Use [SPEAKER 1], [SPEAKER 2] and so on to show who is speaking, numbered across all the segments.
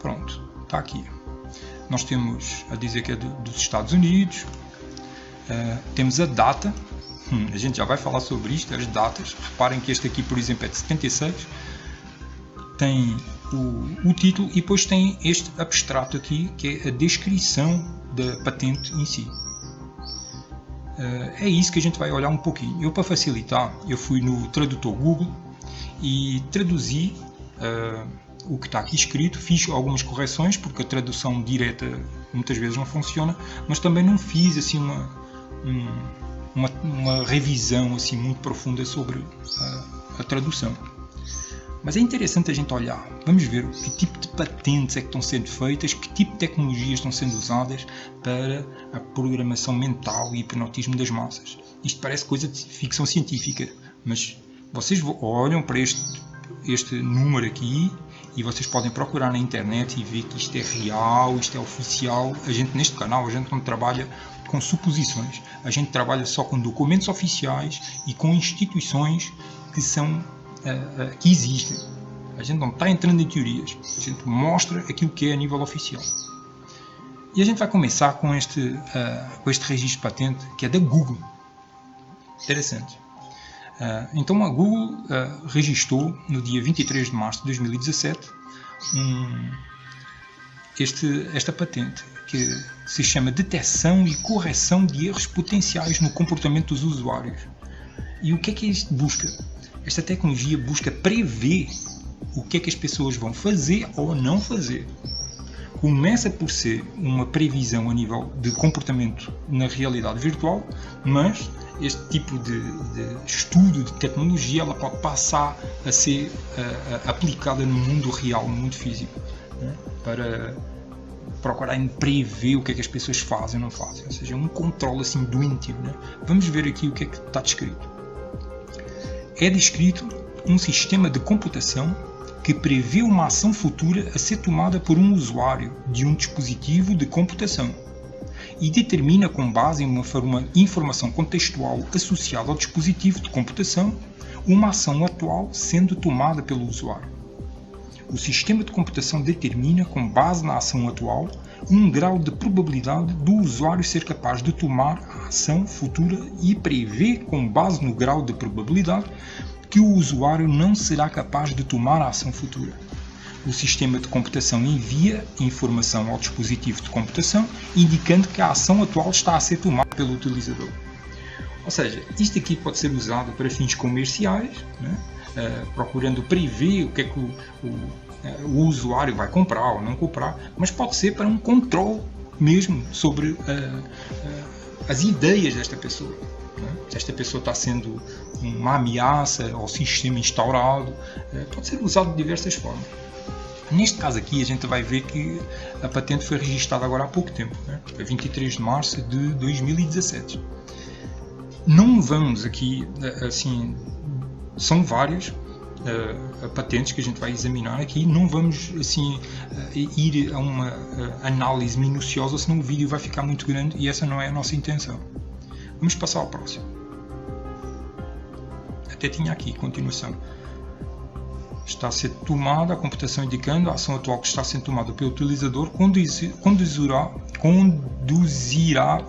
[SPEAKER 1] Pronto, está aqui. Nós temos a dizer que é dos Estados Unidos. Temos a data. A gente já vai falar sobre isto, as datas. Reparem que este aqui, por exemplo, é de 76. Tem o título e depois tem este abstrato aqui, que é a descrição da patente em si. É isso que a gente vai olhar um pouquinho. Eu, para facilitar, eu fui no tradutor Google e traduzi o que está aqui escrito. Fiz algumas correções, porque a tradução direta muitas vezes não funciona, mas também não fiz assim uma revisão assim muito profunda sobre a tradução. Mas é interessante a gente olhar. Vamos ver que tipo de patentes é que estão sendo feitas, que tipo de tecnologias estão sendo usadas para a programação mental e hipnotismo das massas. Isto parece coisa de ficção científica, mas vocês olham para este número aqui e vocês podem procurar na internet e ver que isto é real, isto é oficial. A gente, neste canal, a gente não trabalha com suposições. A gente trabalha só com documentos oficiais e com instituições que existem. A gente não está entrando em teorias. A gente mostra aquilo que é a nível oficial. E a gente vai começar com este registro de patente, que é da Google. Interessante. Então a Google registrou no dia 23 de março de 2017 esta patente, que se chama Detecção e Correção de Erros Potenciais no Comportamento dos Usuários. E o que é isto busca? Esta tecnologia busca prever o que é que as pessoas vão fazer ou não fazer. Começa por ser uma previsão a nível de comportamento na realidade virtual, mas este tipo de estudo de tecnologia ela pode passar a ser aplicada no mundo real, no mundo físico, né? Para procurar prever o que é que as pessoas fazem ou não fazem, ou seja, um controle assim doentio, né? Vamos ver aqui o que é que está descrito. É descrito um sistema de computação que prevê uma ação futura a ser tomada por um usuário de um dispositivo de computação e determina, com base em uma informação contextual associada ao dispositivo de computação, uma ação atual sendo tomada pelo usuário. O sistema de computação determina, com base na ação atual, um grau de probabilidade do usuário ser capaz de tomar a ação futura e prevê, com base no grau de probabilidade, que o usuário não será capaz de tomar a ação futura. O sistema de computação envia informação ao dispositivo de computação, indicando que a ação atual está a ser tomada pelo utilizador. Ou seja, isto aqui pode ser usado para fins comerciais, né? Procurando prever o que é que o usuário vai comprar ou não comprar, mas pode ser para um controle mesmo sobre as ideias desta pessoa. Se esta pessoa está sendo uma ameaça ao sistema instaurado, pode ser usado de diversas formas. Neste caso aqui, a gente vai ver que a patente foi registada agora há pouco tempo, né? Foi 23 de março de 2017. Não vamos aqui, assim, são várias patentes que a gente vai examinar aqui, não vamos assim ir a uma análise minuciosa, senão o vídeo vai ficar muito grande e essa não é a nossa intenção. Vamos passar ao próximo. Até tinha aqui, continuação. Está a ser tomada a computação indicando a ação atual que está sendo tomada pelo utilizador conduzirá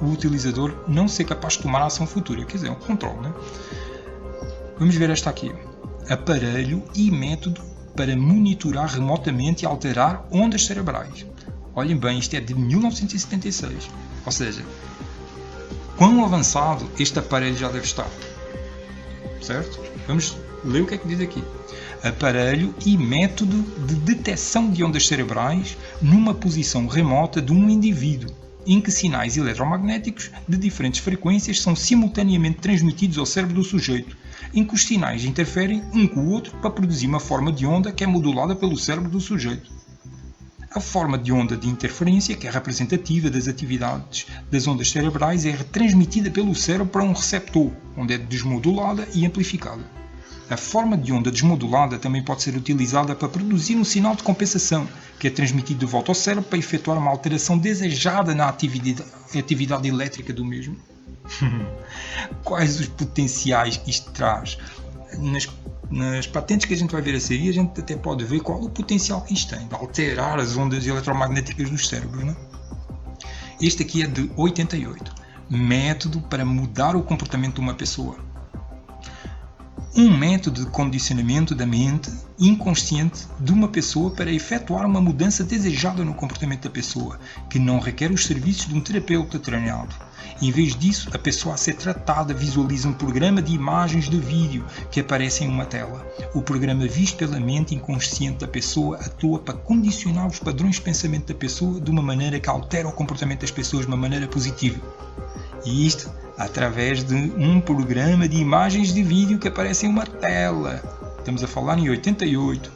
[SPEAKER 1] o utilizador não ser capaz de tomar a ação futura. Quer dizer, é um controle, né? Vamos ver esta aqui. Aparelho e método para monitorar remotamente e alterar ondas cerebrais. Olhem bem, isto é de 1976. Ou seja, quão avançado este aparelho já deve estar. Certo? Vamos ler o que é que diz aqui. Aparelho e método de detecção de ondas cerebrais numa posição remota de um indivíduo, em que sinais eletromagnéticos de diferentes frequências são simultaneamente transmitidos ao cérebro do sujeito, em que os sinais interferem um com o outro para produzir uma forma de onda que é modulada pelo cérebro do sujeito. A forma de onda de interferência, que é representativa das atividades das ondas cerebrais, é retransmitida pelo cérebro para um receptor, onde é desmodulada e amplificada. A forma de onda desmodulada também pode ser utilizada para produzir um sinal de compensação, que é transmitido de volta ao cérebro para efetuar uma alteração desejada na atividade elétrica do mesmo. Quais os potenciais que isto traz? nas patentes que a gente vai ver a seguir, a gente até pode ver qual o potencial que isto tem de alterar as ondas eletromagnéticas dos cérebros, não? Este aqui é de 88. Método para mudar o comportamento de uma pessoa. Um método de condicionamento da mente inconsciente de uma pessoa para efetuar uma mudança desejada no comportamento da pessoa, que não requer os serviços de um terapeuta treinado. Em vez disso, a pessoa a ser tratada visualiza um programa de imagens de vídeo que aparecem em uma tela. O programa visto pela mente inconsciente da pessoa atua para condicionar os padrões de pensamento da pessoa de uma maneira que altera o comportamento das pessoas de uma maneira positiva. E isto através de um programa de imagens de vídeo que aparece em uma tela. Estamos a falar em 88.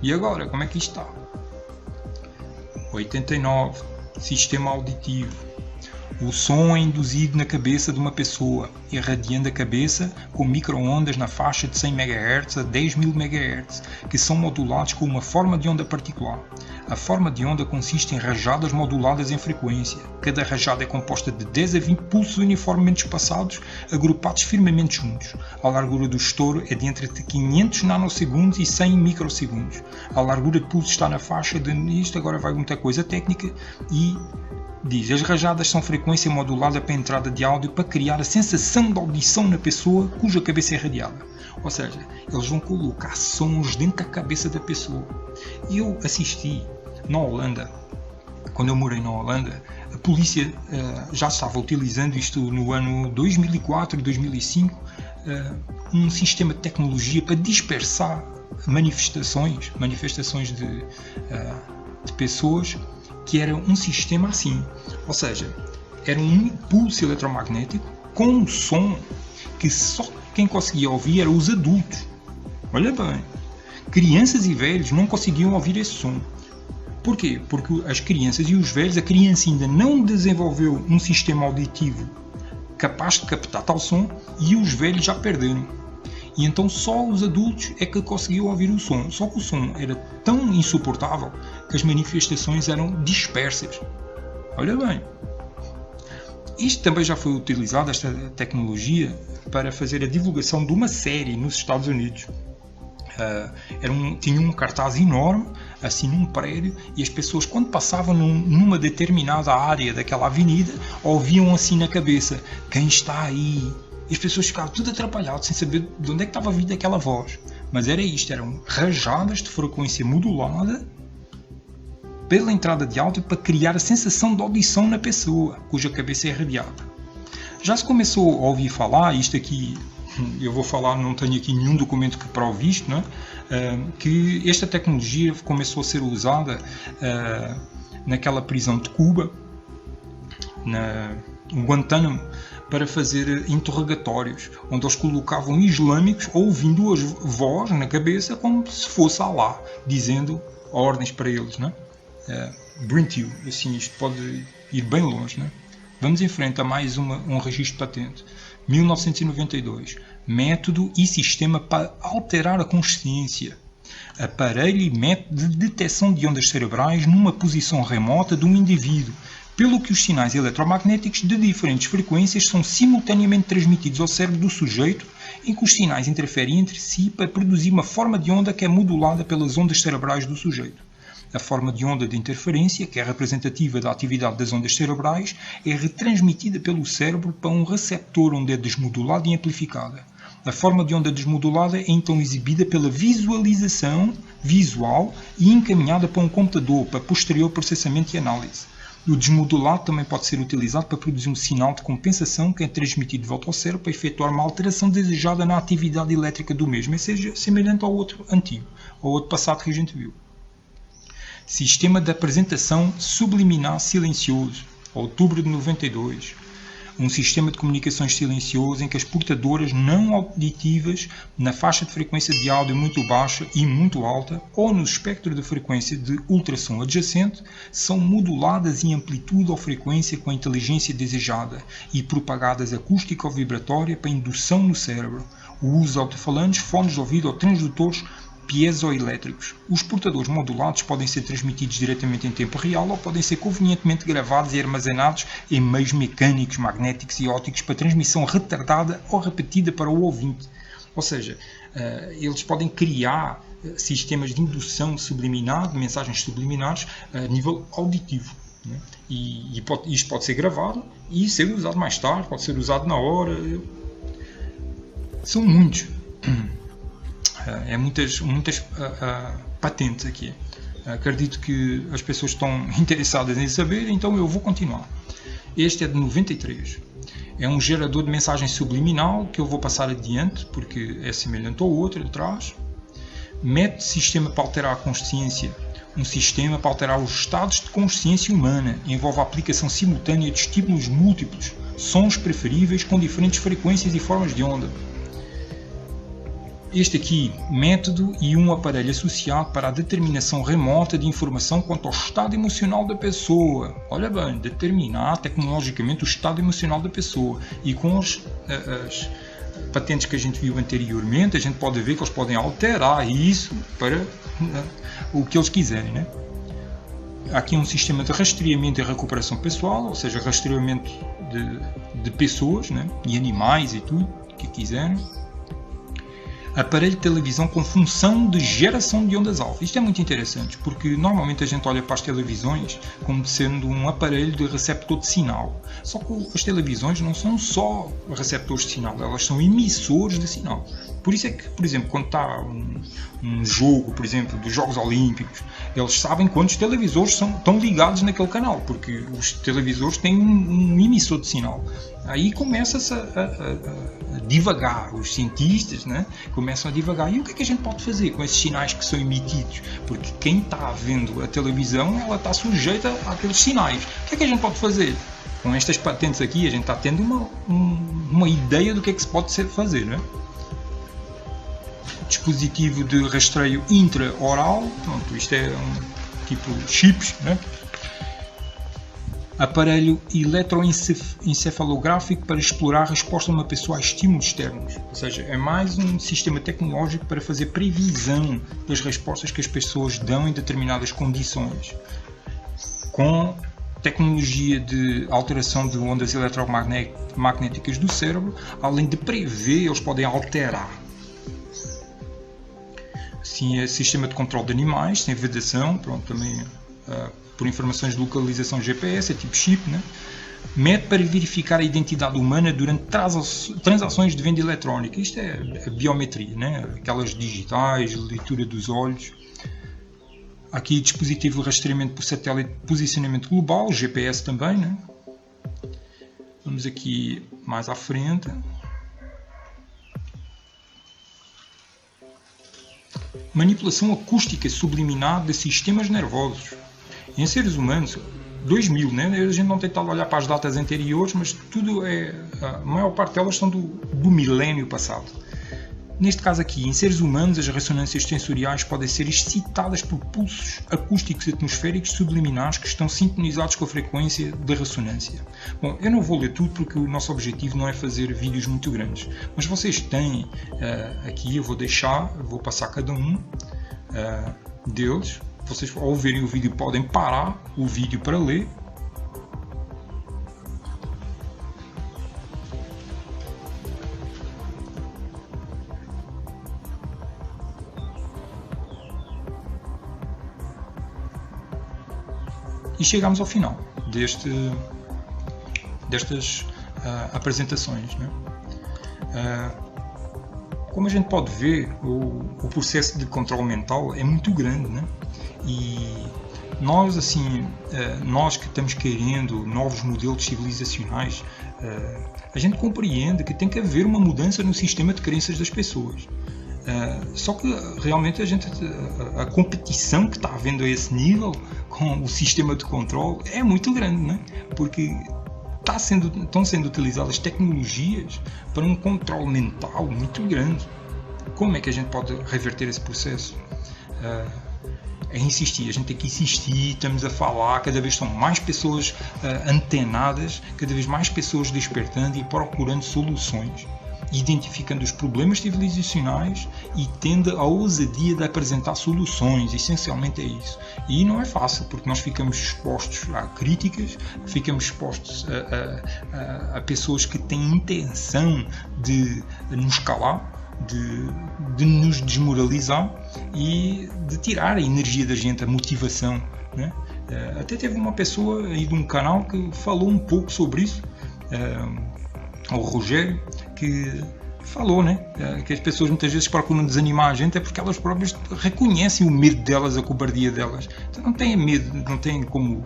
[SPEAKER 1] E agora, como é que isto está? 89. Sistema auditivo. O som é induzido na cabeça de uma pessoa, irradiando a cabeça com micro-ondas na faixa de 100 MHz a 10.000 MHz, que são modulados com uma forma de onda particular. A forma de onda consiste em rajadas moduladas em frequência. Cada rajada é composta de 10 a 20 pulsos uniformemente espaçados, agrupados firmemente juntos. A largura do estouro é de entre 500 nanosegundos e 100 microsegundos. A largura de pulso está na faixa de... Isto agora vai muita coisa técnica e... Diz, as rajadas são frequência modulada para a entrada de áudio para criar a sensação de audição na pessoa cuja cabeça é irradiada. Ou seja, eles vão colocar sons dentro da cabeça da pessoa. E eu assisti na Holanda, quando eu morei na Holanda, a polícia já estava utilizando isto no ano 2004 e 2005, um sistema de tecnologia para dispersar manifestações de pessoas, que era um sistema assim, ou seja, era um impulso eletromagnético com um som que só quem conseguia ouvir eram os adultos. Olha bem, crianças e velhos não conseguiam ouvir esse som. Porquê? Porque as crianças e os velhos, a criança ainda não desenvolveu um sistema auditivo capaz de captar tal som e os velhos já perderam. E então só os adultos é que conseguiam ouvir o som. Só que o som era tão insuportável que as manifestações eram dispersas. Olha bem. Isto também já foi utilizado, esta tecnologia, para fazer a divulgação de uma série nos Estados Unidos. Tinha um cartaz enorme, assim num prédio, e as pessoas, quando passavam numa determinada área daquela avenida, ouviam assim na cabeça: quem está aí? E as pessoas ficavam tudo atrapalhadas, sem saber de onde é que estava vindo aquela voz. Mas era isto, eram rajadas de frequência modulada pela entrada de áudio para criar a sensação de audição na pessoa, cuja cabeça é irradiada. Já se começou a ouvir falar, isto aqui, eu vou falar, não tenho aqui nenhum documento que prove isto, não é? Que esta tecnologia começou a ser usada naquela prisão de Cuba, no Guantánamo, para fazer interrogatórios, onde eles colocavam islâmicos ouvindo a voz na cabeça como se fosse Allah, dizendo ordens para eles, né? Bring you, assim, isto pode ir bem longe, né? Vamos em frente a mais um registro de patente. 1992. Método e sistema para alterar a consciência. Aparelho e método de detecção de ondas cerebrais numa posição remota de um indivíduo, pelo que os sinais eletromagnéticos de diferentes frequências são simultaneamente transmitidos ao cérebro do sujeito, em que os sinais interferem entre si para produzir uma forma de onda que é modulada pelas ondas cerebrais do sujeito. A forma de onda de interferência, que é representativa da atividade das ondas cerebrais, é retransmitida pelo cérebro para um receptor onde é desmodulada e amplificada. A forma de onda desmodulada é então exibida pela visualização visual e encaminhada para um computador para posterior processamento e análise. O desmodulado também pode ser utilizado para produzir um sinal de compensação que é transmitido de volta ao cérebro para efetuar uma alteração desejada na atividade elétrica do mesmo, ou seja, semelhante ao outro antigo, ao outro passado que a gente viu. Sistema de apresentação subliminar silencioso, outubro de 92. Um sistema de comunicações silencioso em que as portadoras não auditivas na faixa de frequência de áudio muito baixa e muito alta ou no espectro de frequência de ultrassom adjacente são moduladas em amplitude ou frequência com a inteligência desejada e propagadas acústica ou vibratória para indução no cérebro. O uso de alto-falantes, fones de ouvido ou transdutores piezoelétricos. Os portadores modulados podem ser transmitidos diretamente em tempo real ou podem ser convenientemente gravados e armazenados em meios mecânicos, magnéticos e ópticos para transmissão retardada ou repetida para o ouvinte. Ou seja, eles podem criar sistemas de indução subliminar, de mensagens subliminares, a nível auditivo. Né? E isto pode ser gravado e ser usado mais tarde, pode ser usado na hora. São muitos. Muitas patentes aqui. Acredito que as pessoas estão interessadas em saber, então eu vou continuar. Este é de 93. É um gerador de mensagem subliminal que eu vou passar adiante, porque é semelhante ao outro atrás. Método sistema para alterar a consciência. Um sistema para alterar os estados de consciência humana. Envolve a aplicação simultânea de estímulos múltiplos, sons preferíveis com diferentes frequências e formas de onda. Este aqui, método e um aparelho associado para a determinação remota de informação quanto ao estado emocional da pessoa. Olha bem, determinar tecnologicamente o estado emocional da pessoa. E com as patentes que a gente viu anteriormente, a gente pode ver que eles podem alterar isso para o que eles quiserem. Né? Aqui um sistema de rastreamento e recuperação pessoal, ou seja, rastreamento de pessoas, né? E animais e tudo que quiserem. Aparelho de televisão com função de geração de ondas alfa. Isto é muito interessante, porque normalmente a gente olha para as televisões como sendo um aparelho de receptor de sinal. Só que as televisões não são só receptores de sinal, elas são emissores de sinal. Por isso é que, por exemplo, quando está um jogo, por exemplo, dos Jogos Olímpicos, eles sabem quantos televisores estão ligados naquele canal, porque os televisores têm um emissor de sinal. Aí começa-se a divagar, os cientistas, né, começam a divagar. E o que é que a gente pode fazer com esses sinais que são emitidos? Porque quem está vendo a televisão, ela está sujeita àqueles sinais. O que é que a gente pode fazer? Com estas patentes aqui, a gente está tendo uma ideia do que é que se pode fazer, né? Dispositivo de rastreio intraoral, pronto, isto é um tipo chips, né? Aparelho eletroencefalográfico para explorar a resposta de uma pessoa a estímulos externos. Ou seja, é mais um sistema tecnológico para fazer previsão das respostas que as pessoas dão em determinadas condições. Com tecnologia de alteração de ondas eletromagnéticas do cérebro, além de prever, eles podem alterar. Assim, é sistema de controle de animais, sem vedação, pronto, também por informações de localização GPS, é tipo chip, né? Método para verificar a identidade humana durante transações de venda eletrónica. Isto é a biometria, né? Aquelas digitais, leitura dos olhos. Aqui dispositivo de rastreamento por satélite de posicionamento global, GPS também, né? Vamos aqui mais à frente. Manipulação acústica subliminar de sistemas nervosos. Em seres humanos, 2000, né? A gente não tem tentado olhar para as datas anteriores, mas tudo a maior parte delas são do milénio passado. Neste caso aqui, em seres humanos, as ressonâncias sensoriais podem ser excitadas por pulsos acústicos atmosféricos subliminares que estão sintonizados com a frequência da ressonância. Bom, eu não vou ler tudo porque o nosso objetivo não é fazer vídeos muito grandes, mas vocês têm aqui, eu vou passar cada um deles. Vocês, ao verem o vídeo, podem parar o vídeo para ler. E chegamos ao final destas apresentações, né? Como a gente pode ver, o processo de controle mental é muito grande, né? E nós, assim, nós que estamos querendo novos modelos civilizacionais, a gente compreende que tem que haver uma mudança no sistema de crenças das pessoas. Só que realmente a competição que está havendo a esse nível com o sistema de controle é muito grande, né? Porque estão sendo utilizadas tecnologias para um controle mental muito grande. Como é que a gente pode reverter esse processo? É insistir, a gente tem que insistir, estamos a falar, cada vez são mais pessoas antenadas, cada vez mais pessoas despertando e procurando soluções, identificando os problemas civilizacionais e tendo a ousadia de apresentar soluções. Essencialmente é isso. E não é fácil, porque nós ficamos expostos a críticas, ficamos expostos a pessoas que têm intenção de nos calar, de nos desmoralizar e de tirar a energia da gente, a motivação, né? Até teve uma pessoa aí de um canal que falou um pouco sobre isso, o Rogério, que falou, né, que as pessoas muitas vezes procuram desanimar a gente é porque elas próprias reconhecem o medo delas, a cobardia delas. Então não têm medo, não têm como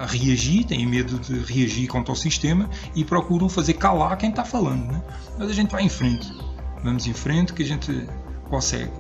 [SPEAKER 1] reagir, têm medo de reagir contra o sistema e procuram fazer calar quem está falando, né? Mas a gente vai em frente, vamos em frente que a gente consegue.